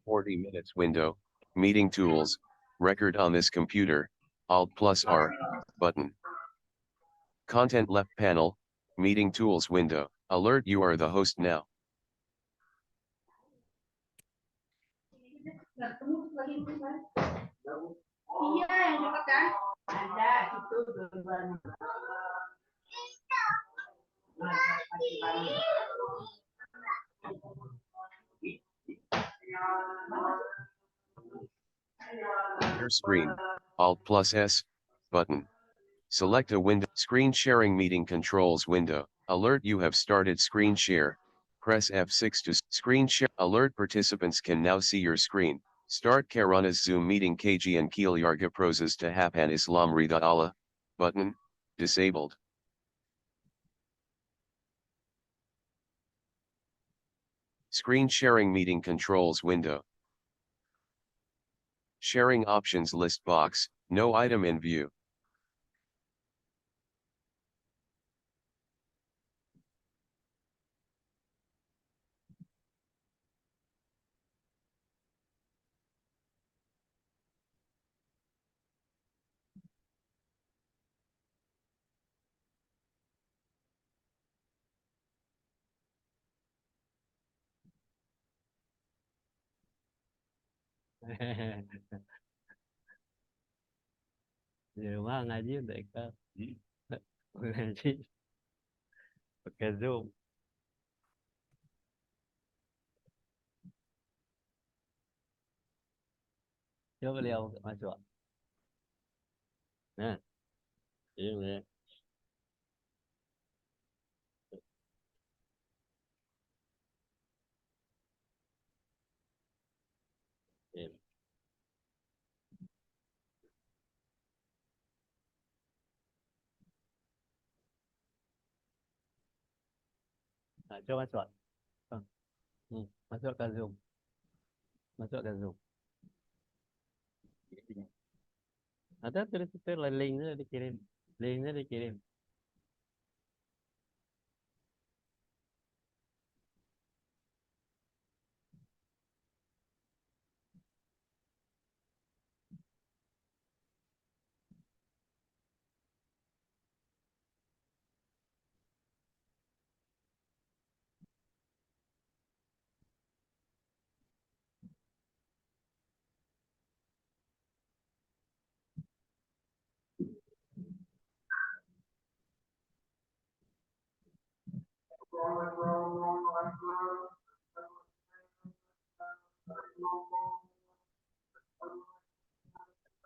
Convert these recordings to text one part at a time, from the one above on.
40 minutes window, meeting tools, record on this computer, Alt plus R, button. Content left panel, meeting tools window, alert you are the host now. Your screen, Alt plus S, button. Select a window, screen sharing meeting controls window, alert you have started screen share, press F6 to screen share, alert participants can now see your screen, start Karanas Zoom meeting Kajian Kilyarga Prosas to Hapan Islam Rida Allah, button, disabled. Screen sharing meeting controls window. Sharing options list box, no item in view. Di rumah ngaji udah ikhlas. Ngaji pakai Zoom. Coba beliau masuk. Nah, ini ya. Nah, coba masuk. Bang. Masuk ke Zoom. Masuk ke Zoom. Ada tulis itu linknya dikirim. Linknya dikirim.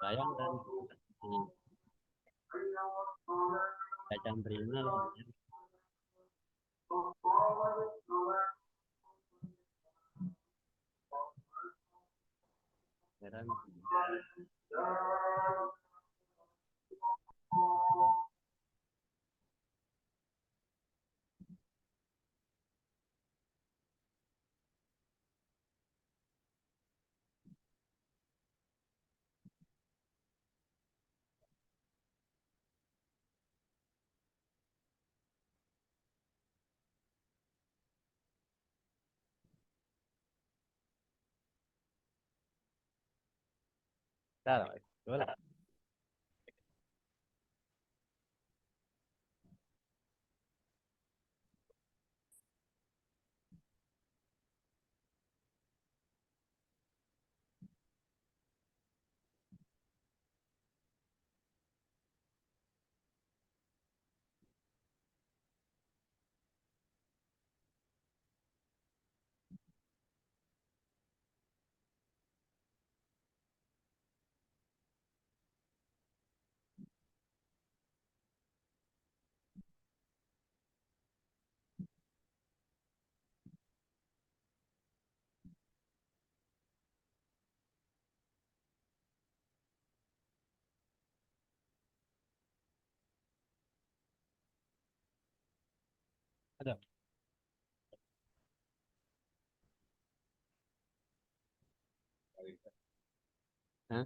Sayang kan kacang prima loh. Heran. Salah. Boleh. Ada. Hah?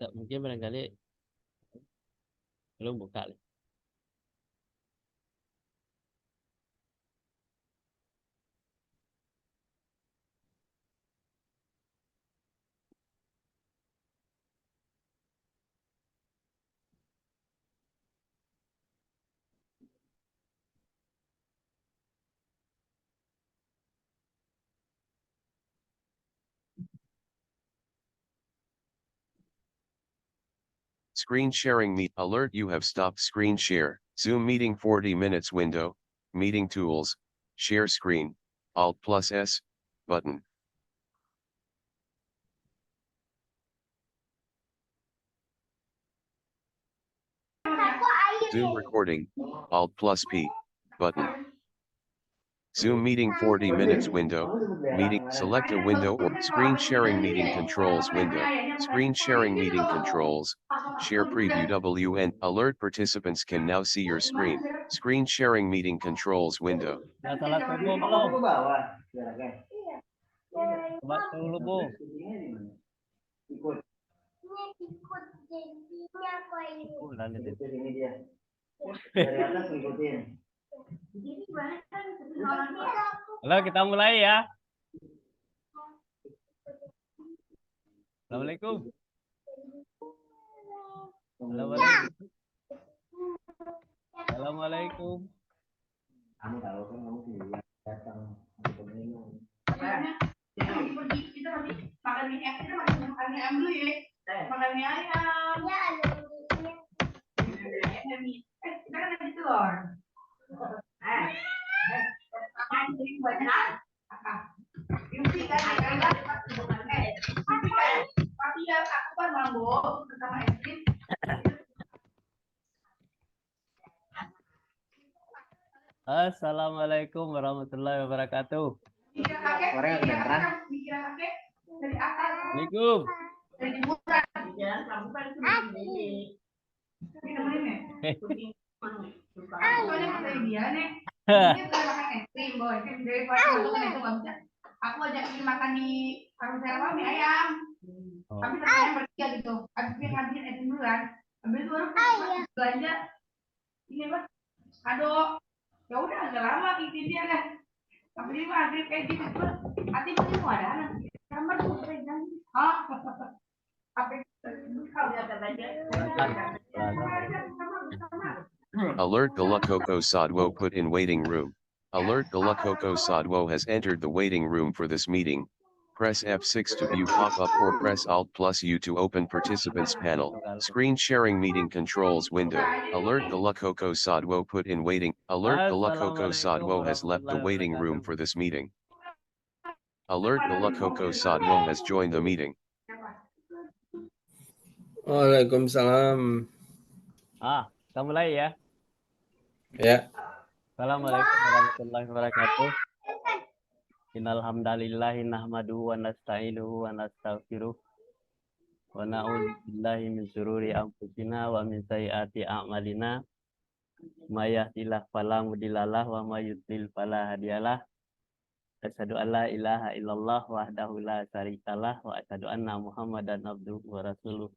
Tak, mungkin barangkali belum buka. Screen sharing meet alert you have stopped screen share. Zoom meeting 40 minutes window, meeting tools, share screen, Alt plus S, button. Zoom recording, Alt plus P, button. Zoom meeting 40 minutes window, meeting, select a window or screen sharing meeting controls window, screen sharing meeting controls, share preview WN, alert participants can now see your screen, screen sharing meeting controls window. Udah salat subuh belum? Coba dulu, Bu. Udah lihat. Halo, kita mulai ya. Assalamualaikum. Assalamualaikum. Assalamualaikum. Kamu tahu kan kamu sendiri datang untuk minum. Kita makan mie ayam, kita makan mie ayam dulu ya. Makan mie ayam. Ya, kita kan ada telur. Makan jadi banyak. Ini kan tapi ya aku kan mambo sama es krim. Assalamualaikum warahmatullahi wabarakatuh. Orangnya kedengeran. Assalamualaikum. Aku ajakin makan di karusel mie ayam. Tapi ternyata bertiga gitu. Habis ngabisin es dulu kan. Habis itu baru belanja. Ini apa? Kado. Ya udah agak lama bikin dia kan. Tapi ini mah kayak gitu tuh. Hati pasti mau ada. Kamar tuh pegang. Hah? Apa kalau dia aja. Alert Galakoko Sadwo put in waiting room. Alert Galakoko Sadwo has entered the waiting room for this meeting. Press F6 to view pop-up or press Alt plus U to open participants panel. Screen sharing meeting controls window. Alert Galakoko Sadwo put in waiting. Alert Galakoko Sadwo has left the waiting room for this meeting. Alert Galakoko Sadwo has joined the meeting. Waalaikumsalam. Kita mulai ya. Ya. Assalamualaikum warahmatullahi wabarakatuh. Innal hamdalillahi nahmaduhu wa nasta'inuhu wa nastaghfiruh wa na'udzu billahi min syururi anfusina wa min sayyiati a'malina. May yahdihillahu fala mudhillalah wa may yudhlil fala hadiyalah. Asyhadu an la ilaha illallah wahdahu la syarikalah wa asyhadu anna Muhammadan abduhu wa rasuluh.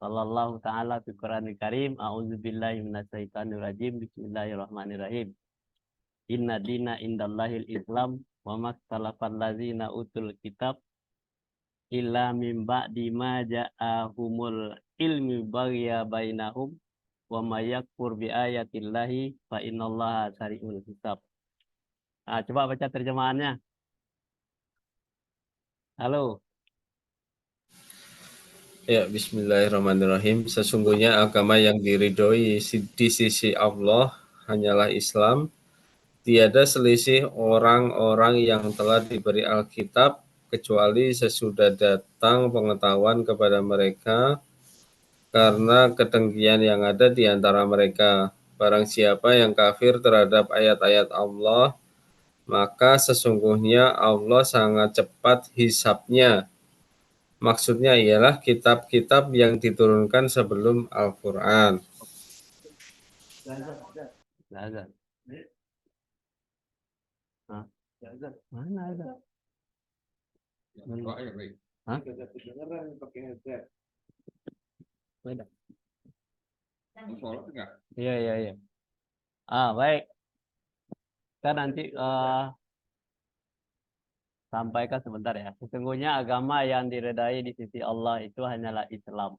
Sallallahu ta'ala fi Qur'anil Karim. A'udzubillahi minasyaitonir rajim. Bismillahirrahmanirrahim. Inna dina indallahil Islam wa maktalafal ladzina utul kitab illa min ba'di ma ja'ahumul ilmi baghya bainahum wa may yakfur bi ayatillahi fa innallaha sari'ul hisab. Coba baca terjemahannya. Halo. Ya, bismillahirrahmanirrahim. Sesungguhnya agama yang diridhoi di sisi Allah hanyalah Islam. Tiada selisih orang-orang yang telah diberi Alkitab kecuali sesudah datang pengetahuan kepada mereka karena kedengkian yang ada di antara mereka. Barang siapa yang kafir terhadap ayat-ayat Allah, maka sesungguhnya Allah sangat cepat hisabnya. Maksudnya ialah kitab-kitab yang diturunkan sebelum Al-Quran. Mana ada? Iya. Baik. Kita nanti sampaikan sebentar ya. Sesungguhnya agama yang diridai di sisi Allah itu hanyalah Islam.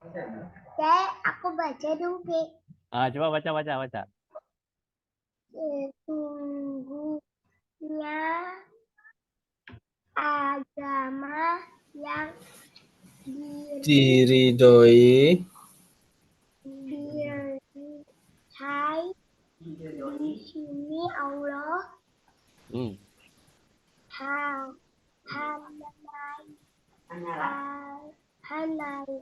Aku baca dong, Ki. Coba baca. Sesungguhnya agama yang Diridhoi ini Allah hanyalah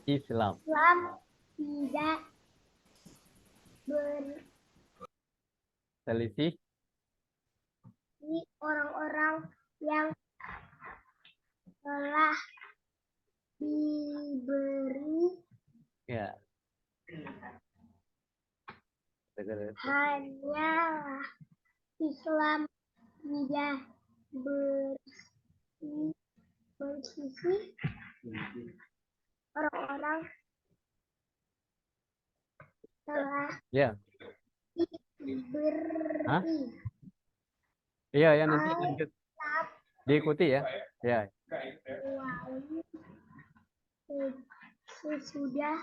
Islam. Islam tidak Selisih. orang-orang yang telah diberi Ya. hanyalah Islam tidak bersisi orang-orang telah Ya. diberi Iya, ya nanti lanjut. Diikuti ya. Ya. kecuali sesudah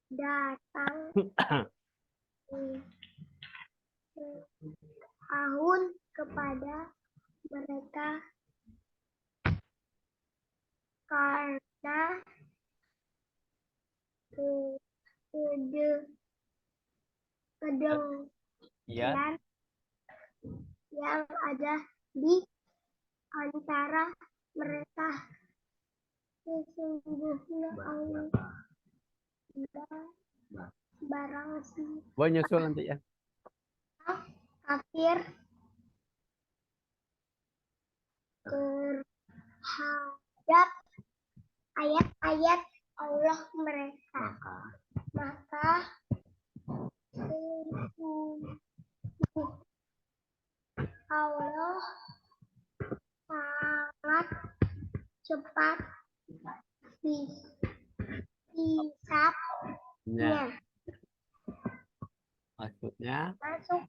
datang tahun kepada mereka karena Iya. kedengkian yang ada di antara mereka sesungguhnya Allah barang Boleh nyusul nanti ya. kafir terhadap ayat-ayat Allah mereka maka sesungguhnya Allah sangat cepat hisabnya. Maksudnya Masuk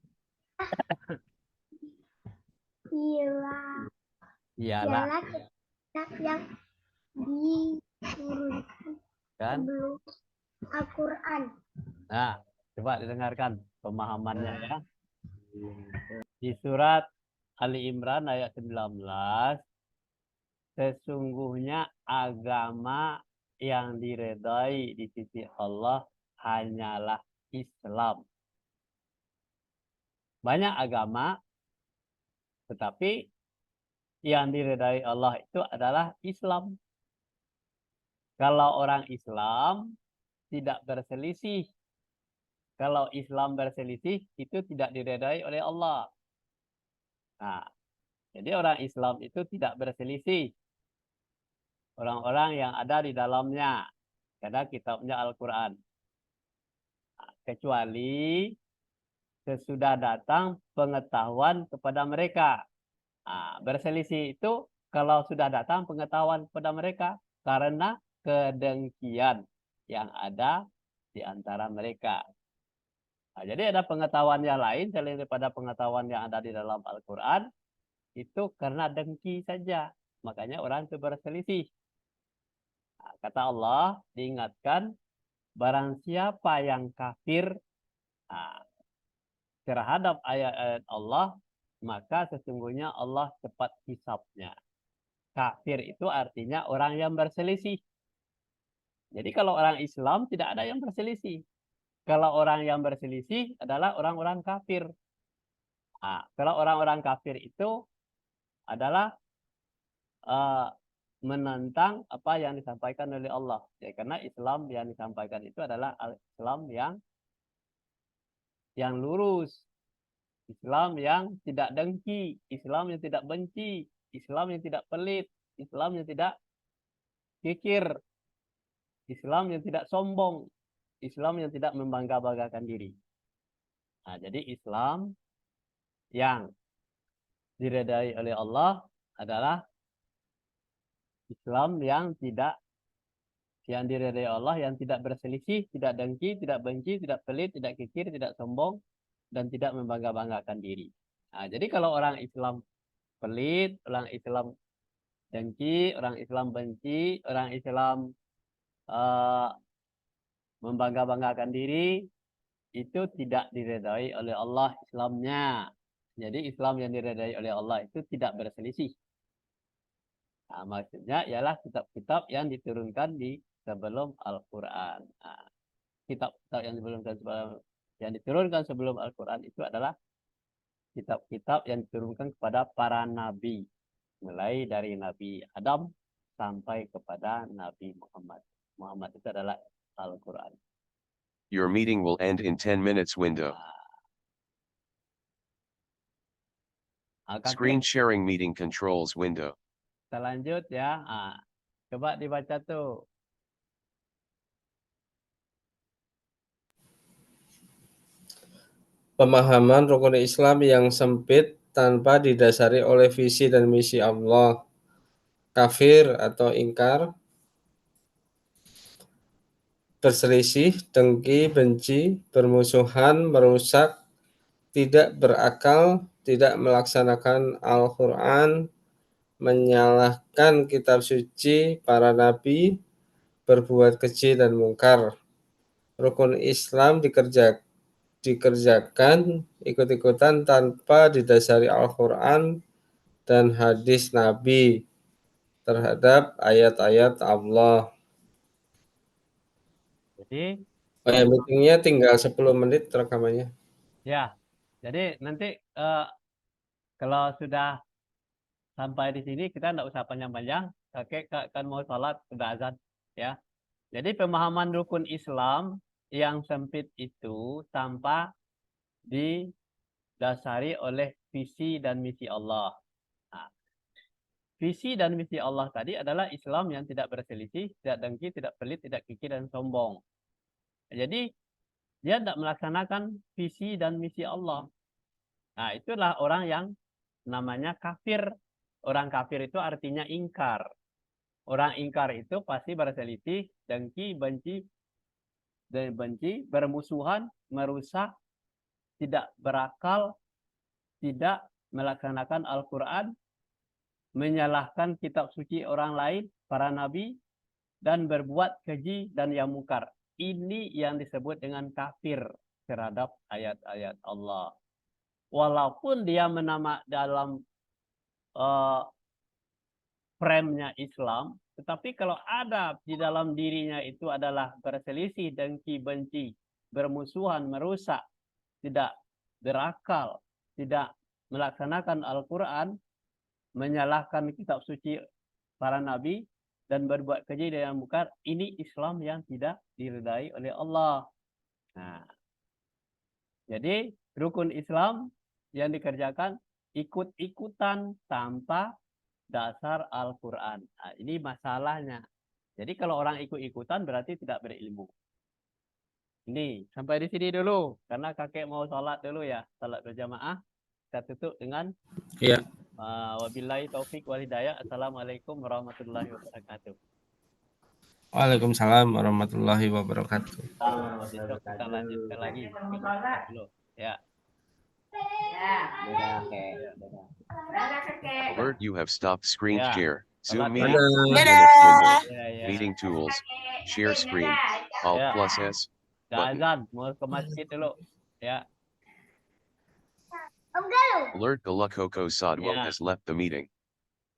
ialah kitab yang diturunkan kan? sebelum Al-Quran. Nah, coba didengarkan pemahamannya ya. Di surat Ali Imran ayat 19, sesungguhnya agama yang diredai di sisi Allah hanyalah Islam. Banyak agama, tetapi yang diredai Allah itu adalah Islam. Kalau orang Islam tidak berselisih. Kalau Islam berselisih, itu tidak diredai oleh Allah. Nah, jadi orang Islam itu tidak berselisih. Orang-orang yang ada di dalamnya. Karena kitabnya Al-Quran. Nah, kecuali sesudah datang pengetahuan kepada mereka. Nah, berselisih itu kalau sudah datang pengetahuan kepada mereka. Karena kedengkian yang ada di antara mereka. Nah, jadi ada pengetahuan yang lain selain daripada pengetahuan yang ada di dalam Al-Quran. Itu karena dengki saja. Makanya orang itu berselisih. Nah, kata Allah, diingatkan, barang siapa yang kafir terhadap ayat-ayat Allah, maka sesungguhnya Allah cepat hisabnya. Kafir itu artinya orang yang berselisih. Jadi kalau orang Islam tidak ada yang berselisih. Kalau orang yang berselisih adalah orang-orang kafir. Nah, kalau orang-orang kafir itu adalah menentang apa yang disampaikan oleh Allah. Ya, karena Islam yang disampaikan itu adalah Islam yang lurus. Islam yang tidak dengki. Islam yang tidak benci. Islam yang tidak pelit. Islam yang tidak kikir. Islam yang tidak sombong. Islam yang tidak membangga-banggakan diri. Nah, jadi Islam yang diredai oleh Allah adalah Islam yang diredai Allah, yang tidak berselisih, tidak dengki, tidak benci, tidak pelit, tidak kikir, tidak sombong, dan tidak membangga-banggakan diri. Nah, jadi kalau orang Islam pelit, orang Islam dengki, orang Islam benci, orang Islam membangga-banggakan diri, itu tidak diredai oleh Allah Islamnya. Jadi Islam yang diredai oleh Allah itu tidak berselisih. Nah, maksudnya ialah kitab-kitab yang diturunkan di sebelum Al-Quran. Nah, kitab-kitab yang diturunkan sebelum Al-Quran itu adalah kitab-kitab yang diturunkan kepada para nabi, mulai dari Nabi Adam sampai kepada Nabi Muhammad. Muhammad itu adalah Al-Quran. Your meeting will end in 10 minutes window. Screen sharing meeting controls window. Kita lanjut ya. Coba dibaca tuh. Pemahaman rukun Islam yang sempit tanpa didasari oleh visi dan misi Allah. Kafir atau ingkar, berselisih, dengki, benci, bermusuhan, merusak, tidak berakal, tidak melaksanakan Al-Quran, menyalahkan kitab suci, para nabi, berbuat keji dan mungkar. Rukun Islam dikerjakan ikut-ikutan tanpa didasari Al-Quran dan hadis Nabi terhadap ayat-ayat Allah. Jadi, meetingnya tinggal 10 menit rekamannya. ya, jadi nanti kalau sudah sampai di sini kita nggak usah panjang-panjang. Kakek kan mau sholat sudah azan, ya. Jadi pemahaman rukun Islam yang sempit itu tanpa didasari oleh visi dan misi Allah. Nah, visi dan misi Allah tadi adalah Islam yang tidak berselisih, tidak dengki, tidak pelit, tidak kikir dan sombong. Jadi dia tidak melaksanakan visi dan misi Allah. Nah, itulah orang yang namanya kafir. Orang kafir itu artinya ingkar. Orang ingkar itu pasti berselisih, dengki, benci, bermusuhan, merusak, tidak berakal, tidak melaksanakan Al-Quran, menyalahkan kitab suci orang lain, para nabi, dan berbuat keji dan yang mungkar. Ini yang disebut dengan kafir terhadap ayat-ayat Allah. Walaupun dia dalam frame-nya Islam, tetapi kalau ada di dalam dirinya itu adalah berselisih, dengki, benci, bermusuhan, merusak, tidak berakal, tidak melaksanakan Al-Quran, menyalahkan kitab suci para nabi, dan berbuat keji dan mungkar, ini Islam yang tidak diridai oleh Allah. Nah, jadi rukun Islam yang dikerjakan ikut-ikutan tanpa dasar Al-Quran. Nah, ini masalahnya. Jadi kalau orang ikut-ikutan berarti tidak berilmu. Ini sampai di sini dulu, karena kakek mau sholat dulu ya, sholat berjamaah. Kita tutup dengan wabillahi taufik wal hidayah. Assalamualaikum warahmatullahi wabarakatuh. Waalaikumsalam warahmatullahi wabarakatuh. Besok kita lanjutkan lagi. Ya. Alert, you have stopped screen Ya. share. Zoom Sholat meeting. Dadah. Ya. Meeting tools. Share screen. Alt Ya. plus S. Udah azan, mau ke masjid dulu. Ya. Om Galuh. Alert, Galukoko Sadwell Yeah. has left the meeting.